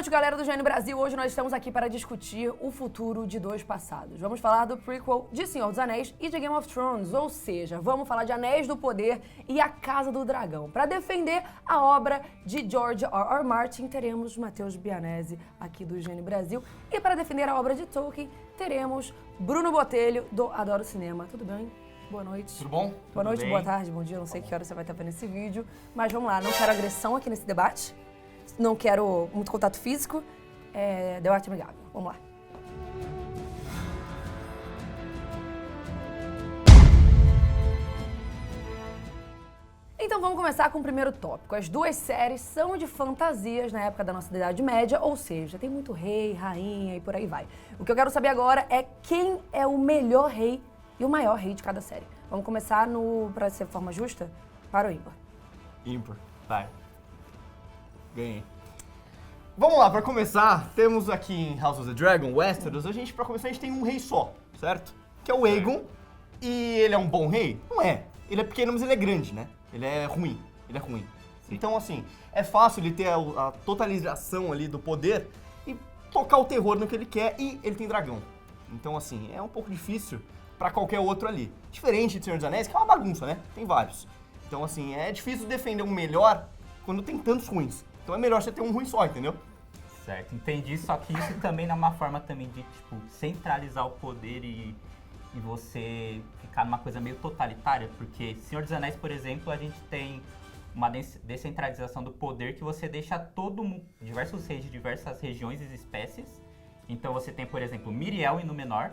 noite, galera do GN Brasil. Hoje nós estamos aqui para discutir o futuro de dois passados. Vamos falar do prequel de Senhor dos Anéis e de Game of Thrones, ou seja, vamos falar de Anéis do Poder e a Casa do Dragão. Para defender a obra de George R.R. Martin, teremos Matheus Bianese aqui do GN Brasil. E para defender a obra de Tolkien, teremos Bruno Botelho, do Adoro Cinema. Tudo bem? Boa noite. Tudo bom? Boa noite, bem? boa tarde, bom dia. Eu não sei que hora você vai estar vendo esse vídeo, mas vamos lá. Não quero agressão aqui nesse debate. Não quero muito contato físico. Debate amigável. Vamos lá. Então vamos começar com o primeiro tópico. As duas séries são de fantasias na época da nossa Idade Média, ou seja, tem muito rei, rainha e por aí vai. O que eu quero saber agora é quem é o melhor rei e o maior rei de cada série. Vamos começar pra ser de forma justa, para o ímpar. Ímpar. Vai. Ganhei. Vamos lá, pra começar, temos aqui em House of the Dragon, Westeros, pra começar, a gente tem um rei só, certo? Que é o Aegon, e ele é um bom rei? Não é. Ele é pequeno, mas ele é grande, né? Ele é ruim. Então, assim, é fácil ele ter a totalização ali do poder e tocar o terror no que ele quer, e ele tem dragão. Então, assim, é um pouco difícil pra qualquer outro ali. Diferente de Senhor dos Anéis, que é uma bagunça, né? Tem vários. Então, assim, é difícil defender um melhor quando tem tantos ruins. Então é melhor você ter um ruim só, entendeu? Certo, entendi. Só que isso também é uma forma também de, centralizar o poder e você ficar numa coisa meio totalitária. Porque Senhor dos Anéis, por exemplo, a gente tem uma descentralização do poder que você deixa diversos reis de diversas regiões e espécies. Então você tem, por exemplo, Miriel e Númenor.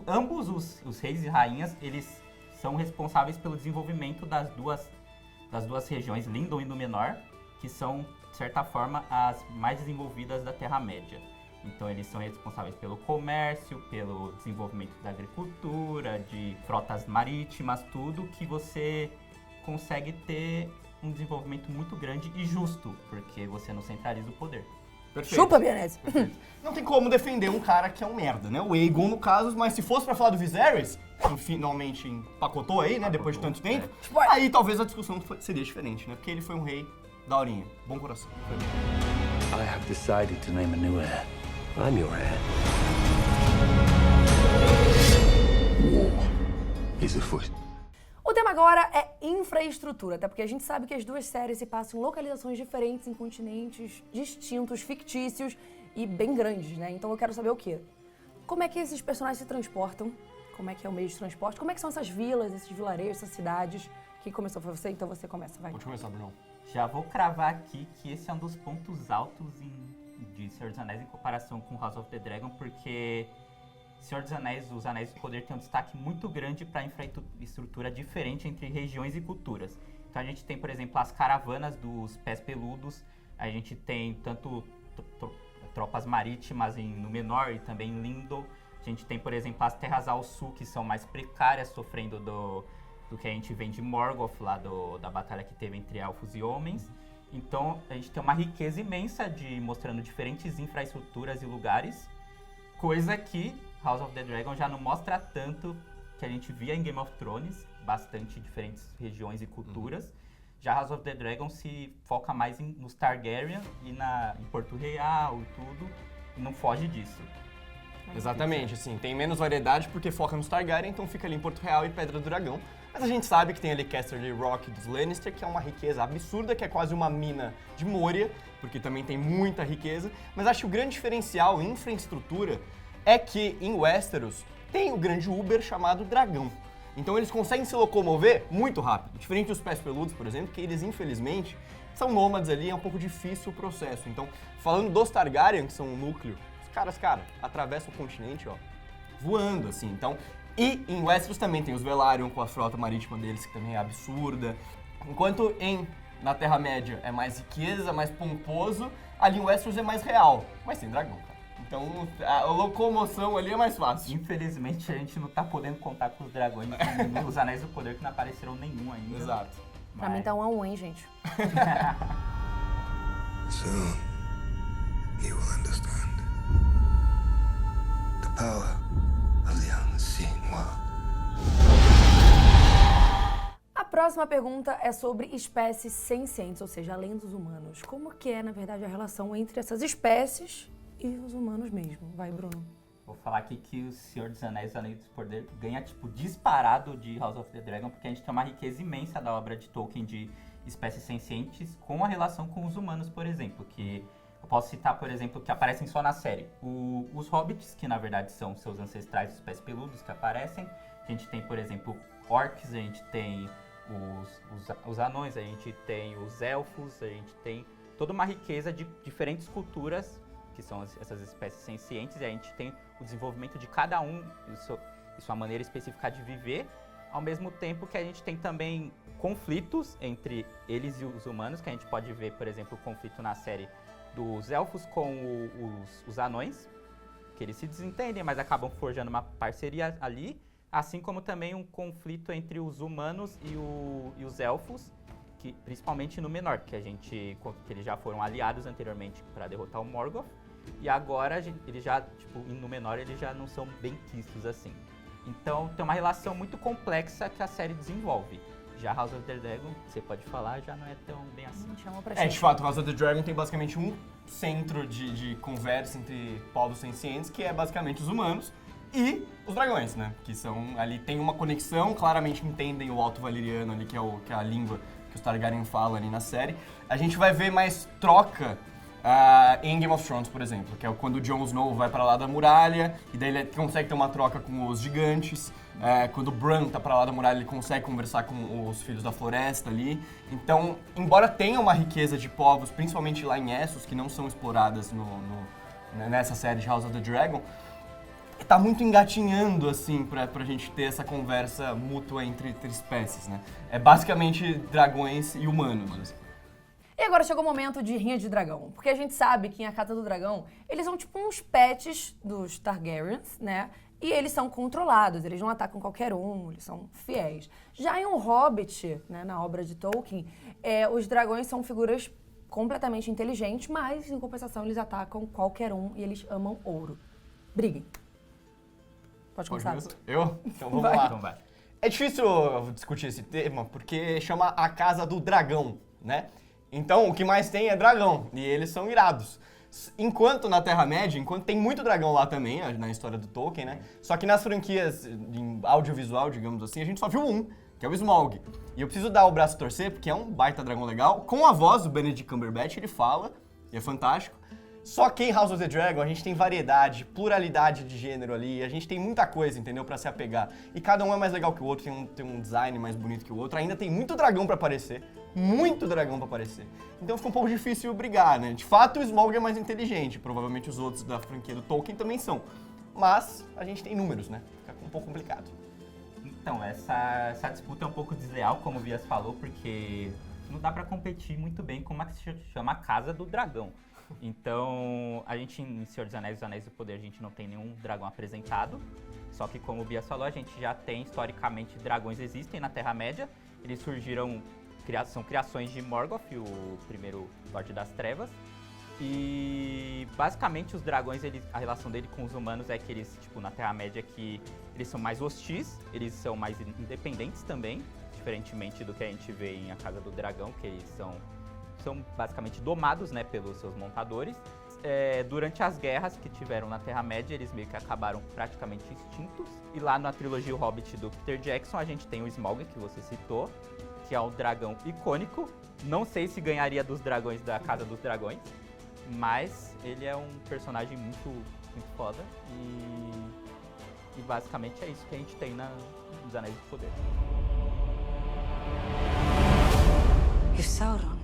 Ambos os reis e rainhas, eles são responsáveis pelo desenvolvimento das duas regiões, Lindon e Númenor, que são, de certa forma, as mais desenvolvidas da Terra-média. Então eles são responsáveis pelo comércio, pelo desenvolvimento da agricultura, de frotas marítimas, tudo que você consegue ter um desenvolvimento muito grande e justo, porque você não centraliza o poder. Perfeito. Chupa, Bianese. Não tem como defender um cara que é um merda, né? O Aegon, no caso, mas se fosse pra falar do Viserys, que finalmente empacotou aí, né? Depois de tanto tempo, aí talvez a discussão seria diferente, né? Porque ele foi um rei daorinha, bom coração. I have decided to name a new heir. I'm your heir. War is afoot. O tema agora é infraestrutura, até porque a gente sabe que as duas séries se passam em localizações diferentes, em continentes distintos, fictícios e bem grandes, né? Então eu quero saber o quê? Como é que esses personagens se transportam? Como é que é o meio de transporte? Como é que são essas vilas, esses vilarejos, essas cidades? Quem começou foi você, então você começa, vai. Pode começar, Bruno. Já vou cravar aqui que esse é um dos pontos altos de Senhor dos Anéis em comparação com House of the Dragon, porque Senhor dos Anéis, os Anéis do Poder tem um destaque muito grande para infraestrutura diferente entre regiões e culturas. Então a gente tem, por exemplo, as caravanas dos pés peludos, a gente tem tanto tropas marítimas em Númenor e também em Lindon. A gente tem, por exemplo, as terras ao sul, que são mais precárias, sofrendo do que a gente vem de Morgoth, lá da batalha que teve entre elfos e homens. Então, a gente tem uma riqueza imensa mostrando diferentes infraestruturas e lugares, coisa que House of the Dragon já não mostra tanto, que a gente via em Game of Thrones, bastante diferentes regiões e culturas. Já House of the Dragon se foca mais nos Targaryen e em Porto Real e tudo, e não foge disso. Exatamente, assim, tem menos variedade porque foca nos Targaryen, então fica ali em Porto Real e Pedra do Dragão. Mas a gente sabe que tem ali Casterly Rock dos Lannister, que é uma riqueza absurda, que é quase uma mina de Moria, porque também tem muita riqueza. Mas acho que o grande diferencial em infraestrutura é que em Westeros tem o grande Uber chamado Dragão. Então eles conseguem se locomover muito rápido, diferente dos pés peludos, por exemplo, que eles infelizmente são nômades ali, é um pouco difícil o processo. Então, falando dos Targaryen, que são um núcleo, os caras, atravessam o continente, ó, voando, assim. Então, e em Westeros também tem os Velaryon com a frota marítima deles, que também é absurda. Enquanto na Terra-média é mais riqueza, mais pomposo, ali em Westeros é mais real, mas tem dragão, cara. Então a locomoção ali é mais fácil. Infelizmente a gente não tá podendo contar com os dragões nos Anéis do Poder, que não apareceram nenhum ainda. Exato. Pra mim tá 1-1, hein, gente? Soon, you will understand the power of the unseen world. A próxima próxima pergunta é sobre espécies sencientes, ou seja, além dos humanos. Como que é, na verdade, a relação entre essas espécies e os humanos mesmo? Vai, Bruno. Vou falar aqui que o Senhor dos Anéis, o Anel do Poder, ganha, disparado de House of the Dragon, porque a gente tem uma riqueza imensa da obra de Tolkien de espécies sencientes com a relação com os humanos, por exemplo, que eu posso citar, por exemplo, que aparecem só na série. Os hobbits, que na verdade são seus ancestrais, os pés peludos que aparecem. A gente tem, por exemplo, orcs, a gente tem os anões, a gente tem os elfos, a gente tem toda uma riqueza de diferentes culturas, que são essas espécies sencientes, e a gente tem o desenvolvimento de cada um e sua maneira específica de viver, ao mesmo tempo que a gente tem também conflitos entre eles e os humanos, que a gente pode ver, por exemplo, o conflito na série dos elfos com os anões, que eles se desentendem, mas acabam forjando uma parceria ali, assim como também um conflito entre os humanos e os elfos, que principalmente no Menor, que eles já foram aliados anteriormente para derrotar o Morgoth, e agora eles já, no Menor, eles já não são bem quistos assim. Então tem uma relação muito complexa que a série desenvolve. Já House of the Dragon, você pode falar, já não é tão bem assim. De fato, House of the Dragon tem basicamente um centro de conversa entre povos sencientes, que é basicamente os humanos e os dragões, né? Que são, ali tem uma conexão, claramente entendem o Alto Valeriano ali, que é a língua que os Targaryen falam ali na série. A gente vai ver mais troca em Game of Thrones, por exemplo, que é quando o Jon Snow vai pra lá da muralha, e daí ele consegue ter uma troca com os gigantes. Quando o Bran tá pra lá da muralha, ele consegue conversar com os Filhos da Floresta ali. Então, embora tenha uma riqueza de povos, principalmente lá em Essos, que não são exploradas nessa série de House of the Dragon, tá muito engatinhando, assim, pra gente ter essa conversa mútua entre espécies, né? É basicamente dragões e humanos, assim. E agora chegou o momento de Rinha de Dragão, porque a gente sabe que em A Casa do Dragão, eles são tipo uns pets dos Targaryens, né? E eles são controlados, eles não atacam qualquer um, eles são fiéis. Já em O Hobbit, né, na obra de Tolkien, os dragões são figuras completamente inteligentes, mas em compensação eles atacam qualquer um e eles amam ouro. Briguem. Pode começar. Eu? Então vamos Vai. lá. Então vai. É difícil discutir esse tema porque chama A Casa do Dragão, né? Então o que mais tem é dragão e eles são irados. Enquanto na Terra-média, enquanto tem muito dragão lá também, na história do Tolkien, né? Só que nas franquias em audiovisual, digamos assim, a gente só viu um, que é o Smaug. E eu preciso dar o braço a torcer porque é um baita dragão legal. Com a voz do Benedict Cumberbatch, ele fala, e é fantástico. Só que em House of the Dragon a gente tem variedade, pluralidade de gênero ali, a gente tem muita coisa, entendeu, pra se apegar. E cada um é mais legal que o outro, tem um design mais bonito que o outro, ainda tem muito dragão pra aparecer, muito dragão pra aparecer. Então fica um pouco difícil brigar, né? De fato o Smaug é mais inteligente, provavelmente os outros da franquia do Tolkien também são. Mas a gente tem números, né? Fica um pouco complicado. Então, essa disputa é um pouco desleal, como o Bias falou, porque não dá pra competir muito bem com uma que se chama a Casa do Dragão. Então, a gente em Senhor dos Anéis, Os Anéis do Poder, a gente não tem nenhum dragão apresentado. Só que, como o Bias falou, a gente já tem, historicamente, dragões existem na Terra-média. Eles surgiram, são criações de Morgoth, o primeiro Lorde das Trevas. E, basicamente, os dragões, a relação dele com os humanos é que eles, na Terra-média, que eles são mais hostis, eles são mais independentes também, diferentemente do que a gente vê em A Casa do Dragão, que eles são basicamente domados, né, pelos seus montadores. Durante as guerras que tiveram na Terra-média, eles meio que acabaram praticamente extintos. E lá na trilogia O Hobbit do Peter Jackson, a gente tem o Smaug, que você citou, que é um dragão icônico. Não sei se ganharia dos dragões da Casa dos Dragões, mas ele é um personagem muito, muito foda. E basicamente é isso que a gente tem nos Anéis do Poder. If Sauron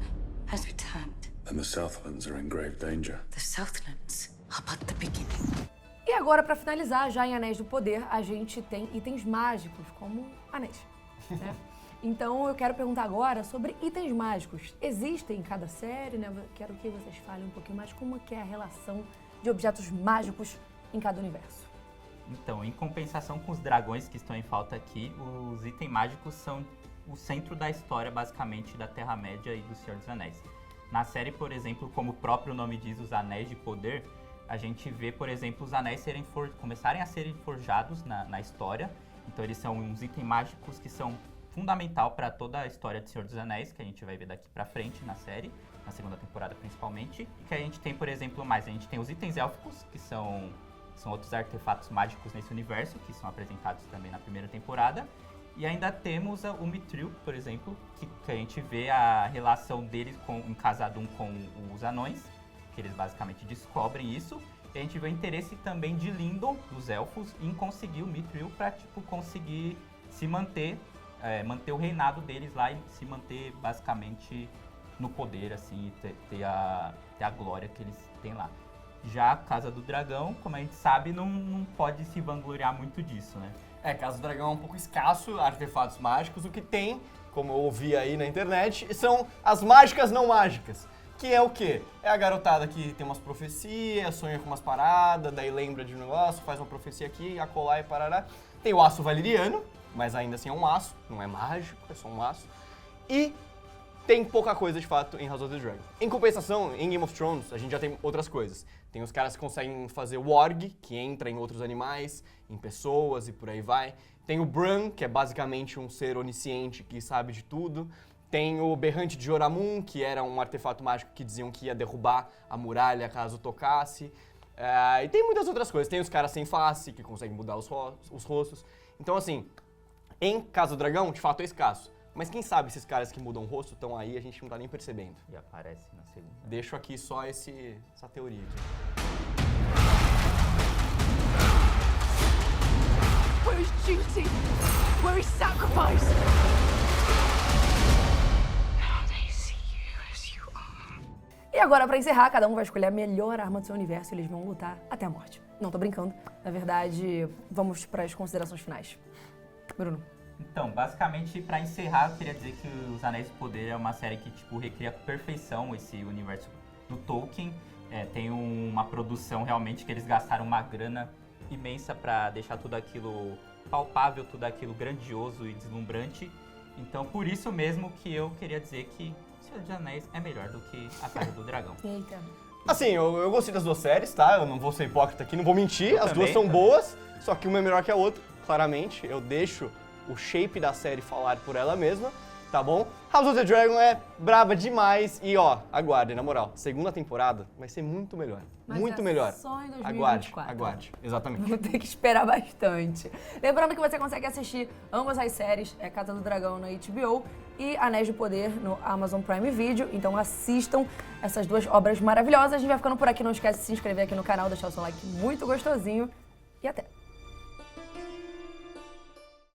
has returned, And the Southlands are in grave danger. the Southlands are but the beginning. E agora, pra finalizar, já em Anéis do Poder, a gente tem itens mágicos, como anéis, né? Então eu quero perguntar agora sobre itens mágicos. Existem em cada série, né? Quero que vocês falem um pouquinho mais como que é a relação de objetos mágicos em cada universo. Então, em compensação com os dragões que estão em falta aqui, os itens mágicos são o centro da história, basicamente, da Terra-média e do Senhor dos Anéis. Na série, por exemplo, como o próprio nome diz, os Anéis de Poder, a gente vê, por exemplo, os anéis começarem a serem forjados na história. Então, eles são uns itens mágicos que são fundamental para toda a história de Senhor dos Anéis, que a gente vai ver daqui pra frente na série, na segunda temporada principalmente. E que a gente tem, por exemplo, a gente tem os itens élficos, que são outros artefatos mágicos nesse universo, que são apresentados também na primeira temporada. E ainda temos o Mithril, por exemplo, que a gente vê a relação deles em Khazad-dûm com os anões, que eles basicamente descobrem isso. E a gente vê o interesse também de Lindon, dos elfos, em conseguir o Mithril para conseguir se manter, manter o reinado deles lá e se manter basicamente no poder, assim, e ter a glória que eles têm lá. Já a Casa do Dragão, como a gente sabe, não pode se vangloriar muito disso, né? Casa do Dragão é um pouco escasso, artefatos mágicos. O que tem, como eu ouvi aí na internet, são as mágicas não mágicas. Que é o quê? É a garotada que tem umas profecias, sonha com umas paradas, daí lembra de um negócio, faz uma profecia aqui, acolá e parará. Tem o aço valeriano, mas ainda assim é um aço, não é mágico, é só um aço. E tem pouca coisa, de fato, em House of the Dragon. Em compensação, em Game of Thrones, a gente já tem outras coisas. Tem os caras que conseguem fazer o Warg, que entra em outros animais, em pessoas e por aí vai. Tem o Bran, que é basicamente um ser onisciente que sabe de tudo. Tem o Berrante de Joramun, que era um artefato mágico que diziam que ia derrubar a muralha caso tocasse. E tem muitas outras coisas. Tem os caras sem face, que conseguem mudar os rostos. Então, assim, em Casa do Dragão, de fato, é escasso. Mas quem sabe esses caras que mudam o rosto estão aí, a gente não tá nem percebendo. E aparece na segunda. Deixo aqui só essa teoria aqui. Where's duty? Where's sacrifice? Now they see you as you are. E agora, pra encerrar, cada um vai escolher a melhor arma do seu universo e eles vão lutar até a morte. Não tô brincando. Na verdade, vamos pras considerações finais. Bruno. Então, basicamente, pra encerrar, eu queria dizer que Os Anéis do Poder é uma série que, recria com perfeição esse universo do Tolkien. Tem uma produção realmente que eles gastaram uma grana imensa pra deixar tudo aquilo palpável, tudo aquilo grandioso e deslumbrante. Então, por isso mesmo que eu queria dizer que Senhor dos Anéis é melhor do que A Casa do Dragão. Eita. Assim, eu gostei das duas séries, tá? Eu não vou ser hipócrita aqui, não vou mentir. As duas são também. boas, só que uma é melhor que a outra, claramente. Eu deixo o shape da série falar por ela mesma, tá bom? House of the Dragon é braba demais e, aguardem, na moral. Segunda temporada vai ser muito melhor. Mas muito é melhor. só em 2024. Aguarde. Exatamente. Vou ter que esperar bastante. Lembrando que você consegue assistir ambas as séries, Casa do Dragão na HBO e Anéis do Poder no Amazon Prime Video. Então assistam essas duas obras maravilhosas. A gente vai ficando por aqui. Não esquece de se inscrever aqui no canal, deixar o seu like muito gostosinho. E até!